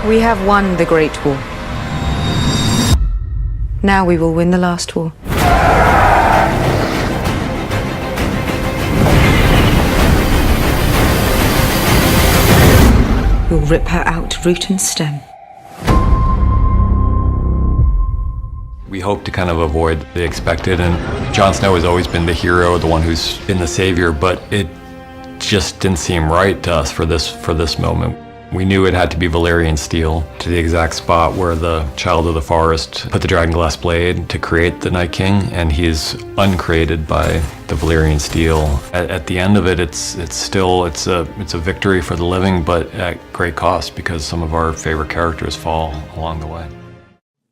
We have won the Great War. Now we will win the last war. We'll rip her out, root and stem. We hope to kind of avoid the expected, and Jon Snow has always been the hero, the one who's been the savior, but it just didn't seem right to us for this moment. We knew it had to be Valyrian steel to the exact spot where the Child of the Forest put the dragonglass blade to create the Night King, and he's uncreated by the Valyrian steel. At the end of it, it's a victory for the living, but at great cost because some of our favorite characters fall along the way.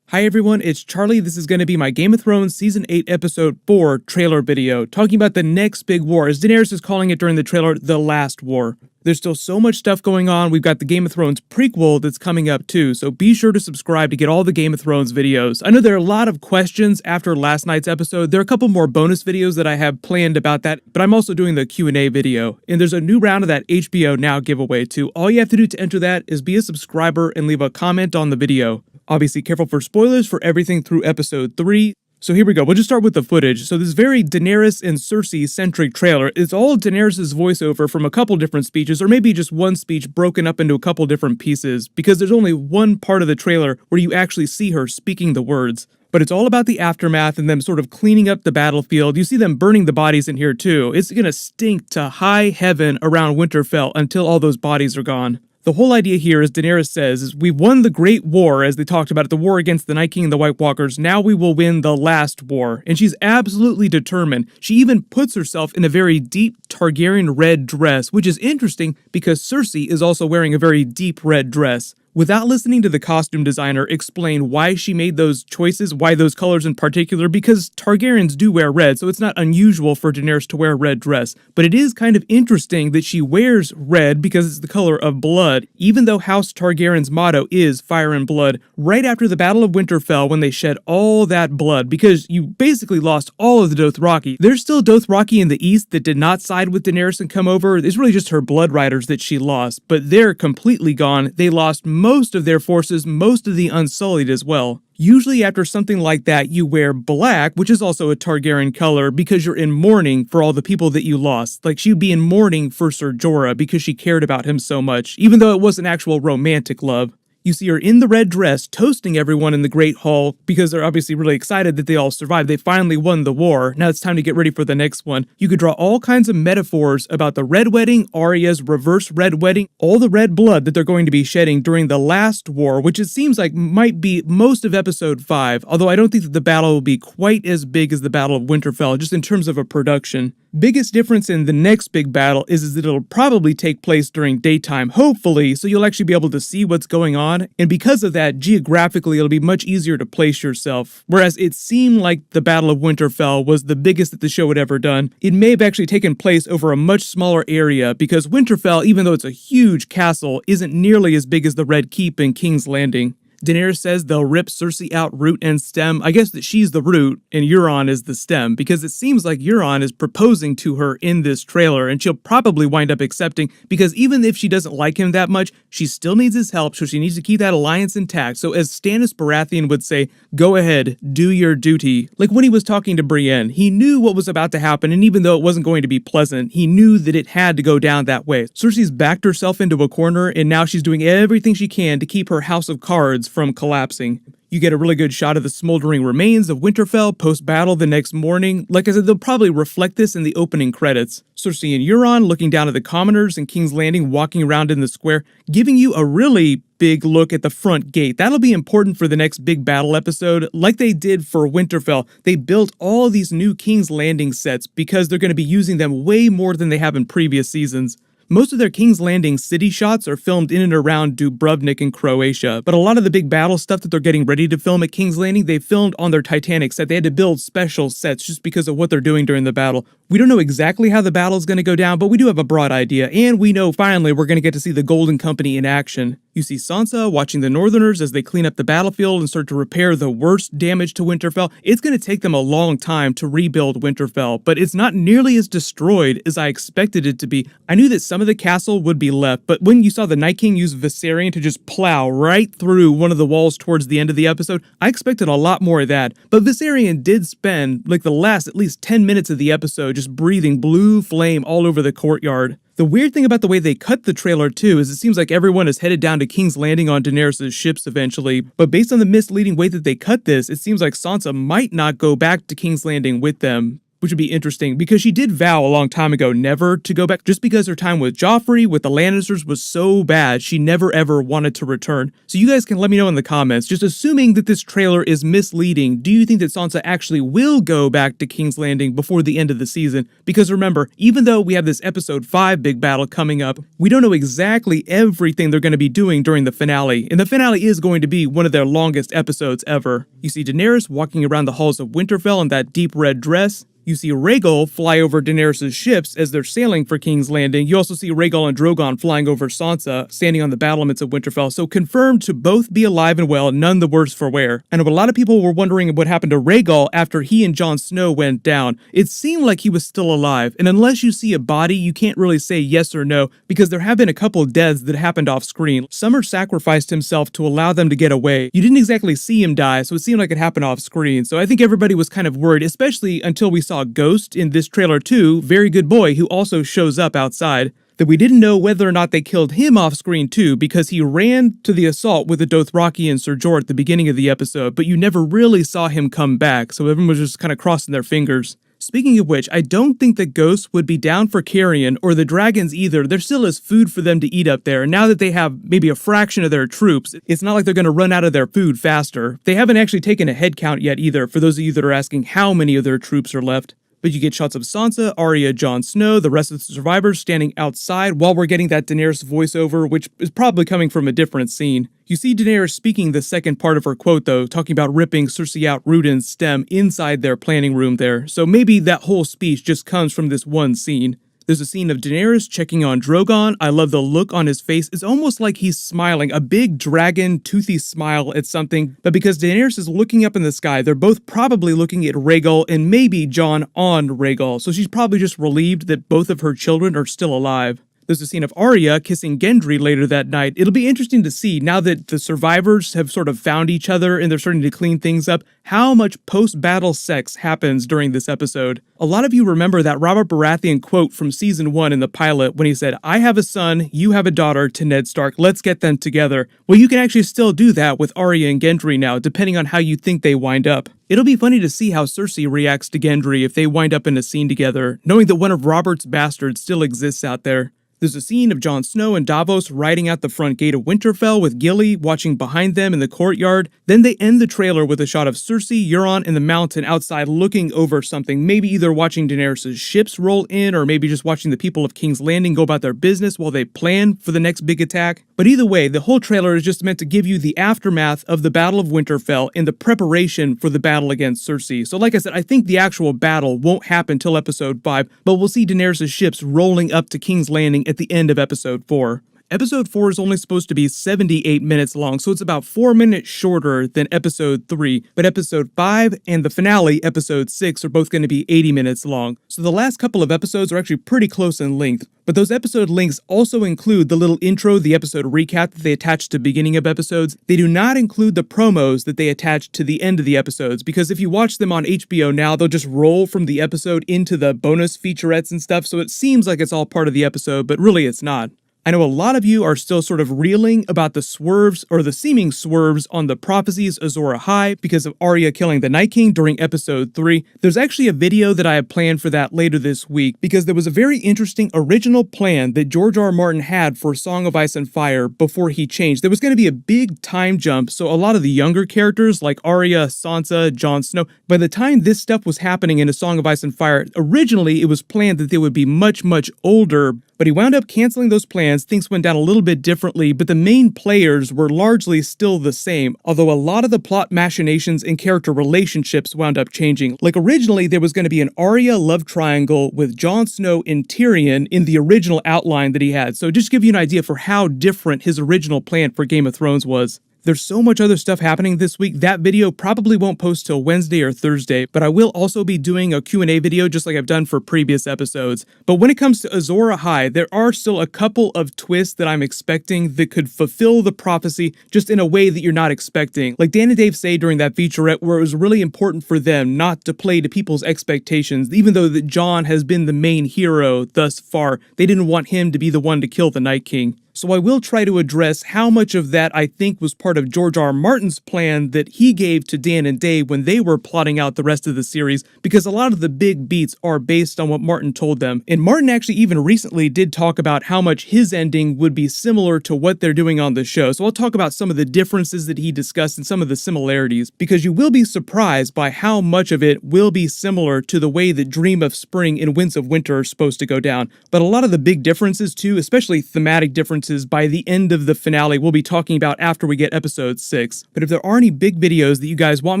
Hi everyone, it's Charlie. This is going to be my Game of Thrones Season 8 Episode 4 trailer video, talking about the next big war, as Daenerys is calling it during the trailer, the last war. There's still so much stuff going on. We've got the Game of Thrones prequel that's coming up too, so be sure to subscribe to get all the Game of Thrones videos. I know there are a lot of questions after last night's episode. There are a couple more bonus videos that I have planned about that, but I'm also doing the Q&A video. And there's a new round of that HBO Now giveaway too. All you have to do to enter that is be a subscriber and leave a comment on the video. Obviously, careful for spoilers for everything through episode 3. So here we go. We'll just start with the footage. So this very Daenerys and Cersei-centric trailer is all Daenerys' voiceover from a couple different speeches, or maybe just one speech broken up into a couple different pieces, because there's only one part of the trailer where you actually see her speaking the words. But it's all about the aftermath and them sort of cleaning up the battlefield. You see them burning the bodies in here too. It's gonna stink to high heaven around Winterfell until all those bodies are gone. The whole idea here, as Daenerys says, is we've won the Great War, as they talked about it, the war against the Night King and the White Walkers. Now we will win the last war. And she's absolutely determined. She even puts herself in a very deep Targaryen red dress, which is interesting because Cersei is also wearing a very deep red dress. Without listening to the costume designer explain why she made those choices, why those colors in particular, because Targaryens do wear red, so it's not unusual for Daenerys to wear a red dress. But it is kind of interesting that she wears red because it's the color of blood, even though House Targaryen's motto is fire and blood, right after the Battle of Winterfell when they shed all that blood, because you basically lost all of the Dothraki. There's still Dothraki in the east that did not side with Daenerys and come over. It's really just her blood riders that she lost, but they're completely gone. They lost most of their forces, most of the Unsullied as well. Usually after something like that, you wear black, which is also a Targaryen color, because you're in mourning for all the people that you lost. Like, she'd be in mourning for Ser Jorah because she cared about him so much, even though it wasn't actual romantic love. You see her in the red dress, toasting everyone in the Great Hall, because they're obviously really excited that they all survived. They finally won the war. Now it's time to get ready for the next one. You could draw all kinds of metaphors about the Red Wedding, Arya's reverse Red Wedding, all the red blood that they're going to be shedding during the last war, which it seems like might be most of episode 5, although I don't think that the battle will be quite as big as the Battle of Winterfell, just in terms of a production. Biggest difference in the next big battle is that it'll probably take place during daytime, hopefully, so you'll actually be able to see what's going on, and because of that, geographically it'll be much easier to place yourself. Whereas it seemed like the Battle of Winterfell was the biggest that the show had ever done, it may have actually taken place over a much smaller area, because Winterfell, even though it's a huge castle, isn't nearly as big as the Red Keep and King's Landing. Daenerys says they'll rip Cersei out root and stem. I guess that she's the root and Euron is the stem, because it seems like Euron is proposing to her in this trailer, and she'll probably wind up accepting, because even if she doesn't like him that much, she still needs his help, so she needs to keep that alliance intact. So as Stannis Baratheon would say, go ahead, do your duty. Like when he was talking to Brienne, he knew what was about to happen, and even though it wasn't going to be pleasant, he knew that it had to go down that way. Cersei's backed herself into a corner, and now she's doing everything she can to keep her house of cards from collapsing. You get a really good shot of the smoldering remains of Winterfell post-battle the next morning. Like I said, they'll probably reflect this in the opening credits. Cersei and Euron looking down at the commoners in King's Landing, walking around in the square, giving you a really big look at the front gate. That'll be important for the next big battle episode. Like they did for Winterfell, they built all these new King's Landing sets because they're going to be using them way more than they have in previous seasons. Most of their King's Landing city shots are filmed in and around Dubrovnik in Croatia, but a lot of the big battle stuff that they're getting ready to film at King's Landing, they filmed on their Titanic set. They had to build special sets just because of what they're doing during the battle. We don't know exactly how the battle's going to go down, but we do have a broad idea, and we know finally we're going to get to see the Golden Company in action. You see Sansa watching the Northerners as they clean up the battlefield and start to repair the worst damage to Winterfell. It's going to take them a long time to rebuild Winterfell, but it's not nearly as destroyed as I expected it to be. I knew that some of the castle would be left, but when you saw the Night King use Viserion to just plow right through one of the walls towards the end of the episode, I expected a lot more of that. But Viserion did spend like the last at least 10 minutes of the episode just breathing blue flame all over the courtyard. The weird thing about the way they cut the trailer too is it seems like everyone is headed down to King's Landing on Daenerys' ships eventually, but based on the misleading way that they cut this, it seems like Sansa might not go back to King's Landing with them, which would be interesting because she did vow a long time ago never to go back just because her time with Joffrey, with the Lannisters was so bad, she never ever wanted to return. So you guys can let me know in the comments, just assuming that this trailer is misleading, do you think that Sansa actually will go back to King's Landing before the end of the season? Because remember, even though we have this episode 5 big battle coming up, we don't know exactly everything they're going to be doing during the finale, and the finale is going to be one of their longest episodes ever. You see Daenerys walking around the halls of Winterfell in that deep red dress. You see Rhaegal fly over Daenerys' ships as they're sailing for King's Landing. You also see Rhaegal and Drogon flying over Sansa, standing on the battlements of Winterfell. So confirmed to both be alive and well, none the worse for wear. I know a lot of people were wondering what happened to Rhaegal after he and Jon Snow went down. It seemed like he was still alive, and unless you see a body, you can't really say yes or no, because there have been a couple deaths that happened off screen. Summer sacrificed himself to allow them to get away. You didn't exactly see him die, so it seemed like it happened off screen. So I think everybody was kind of worried, especially until we saw Ghost in this trailer too, very good boy, who also shows up outside, that we didn't know whether or not they killed him off screen too, because he ran to the assault with the Dothraki and Ser Jorah at the beginning of the episode, but you never really saw him come back, so everyone was just kind of crossing their fingers. Speaking of which, I don't think that Ghost would be down for Carrion or the dragons either. There still is food for them to eat up there, and now that they have maybe a fraction of their troops, it's not like they're going to run out of their food faster. They haven't actually taken a head count yet either, for those of you that are asking how many of their troops are left. But you get shots of Sansa, Arya, Jon Snow, the rest of the survivors standing outside while we're getting that Daenerys voiceover, which is probably coming from a different scene. You see Daenerys speaking the second part of her quote though, talking about ripping Cersei out root and stem inside their planning room there. So maybe that whole speech just comes from this one scene. There's a scene of Daenerys checking on Drogon. I love the look on his face. It's almost like he's smiling, a big dragon, toothy smile at something. But because Daenerys is looking up in the sky, they're both probably looking at Rhaegal and maybe Jon on Rhaegal. So she's probably just relieved that both of her children are still alive. There's a scene of Arya kissing Gendry later that night. It'll be interesting to see, now that the survivors have sort of found each other and they're starting to clean things up, how much post-battle sex happens during this episode. A lot of you remember that Robert Baratheon quote from season 1 in the pilot when he said, "I have a son, you have a daughter," to Ned Stark, let's get them together. Well, you can actually still do that with Arya and Gendry now, depending on how you think they wind up. It'll be funny to see how Cersei reacts to Gendry if they wind up in a scene together, knowing that one of Robert's bastards still exists out there. There's a scene of Jon Snow and Davos riding out the front gate of Winterfell with Gilly watching behind them in the courtyard. Then they end the trailer with a shot of Cersei, Euron, and the Mountain outside looking over something, maybe either watching Daenerys' ships roll in or maybe just watching the people of King's Landing go about their business while they plan for the next big attack. But either way, the whole trailer is just meant to give you the aftermath of the Battle of Winterfell and the preparation for the battle against Cersei. So like I said, I think the actual battle won't happen till episode 5, but we'll see Daenerys' ships rolling up to King's Landing at the end of episode 4. Episode 4 is only supposed to be 78 minutes long, so it's about 4 minutes shorter than episode 3, but episode 5 and the finale, episode 6, are both going to be 80 minutes long. So the last couple of episodes are actually pretty close in length, but those episode links also include the little intro, the episode recap that they attach to the beginning of episodes. They do not include the promos that they attach to the end of the episodes, because if you watch them on HBO now, they'll just roll from the episode into the bonus featurettes and stuff, so it seems like it's all part of the episode, but really it's not. I know a lot of you are still sort of reeling about the swerves, or the seeming swerves, on the prophecies Azor Ahai because of Arya killing the Night King during episode 3. There's actually a video that I have planned for that later this week, because there was a very interesting original plan that George R. Martin had for Song of Ice and Fire before he changed. There was going to be a big time jump, so a lot of the younger characters like Arya, Sansa, Jon Snow, by the time this stuff was happening in A Song of Ice and Fire, originally it was planned that they would be much, much older, But he wound up canceling those plans, things went down a little bit differently, but the main players were largely still the same, although a lot of the plot machinations and character relationships wound up changing. Like originally there was going to be an Arya love triangle with Jon Snow and Tyrion in the original outline that he had, so just to give you an idea for how different his original plan for Game of Thrones was. There's so much other stuff happening this week, that video probably won't post till Wednesday or Thursday, but I will also be doing a Q&A video just like I've done for previous episodes. But when it comes to Azor Ahai, there are still a couple of twists that I'm expecting that could fulfill the prophecy just in a way that you're not expecting. Like Dan and Dave say during that featurette where it was really important for them not to play to people's expectations, even though that Jon has been the main hero thus far, they didn't want him to be the one to kill the Night King. So I will try to address how much of that I think was part of George R. R. Martin's plan that he gave to Dan and Dave when they were plotting out the rest of the series, because a lot of the big beats are based on what Martin told them. And Martin actually even recently did talk about how much his ending would be similar to what they're doing on the show. So I'll talk about some of the differences that he discussed and some of the similarities, because you will be surprised by how much of it will be similar to the way that Dream of Spring and Winds of Winter are supposed to go down. But a lot of the big differences too, especially thematic differences, by the end of the finale we'll be talking about after we get episode 6. But if there are any big videos that you guys want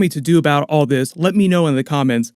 me to do about all this, let me know in the comments.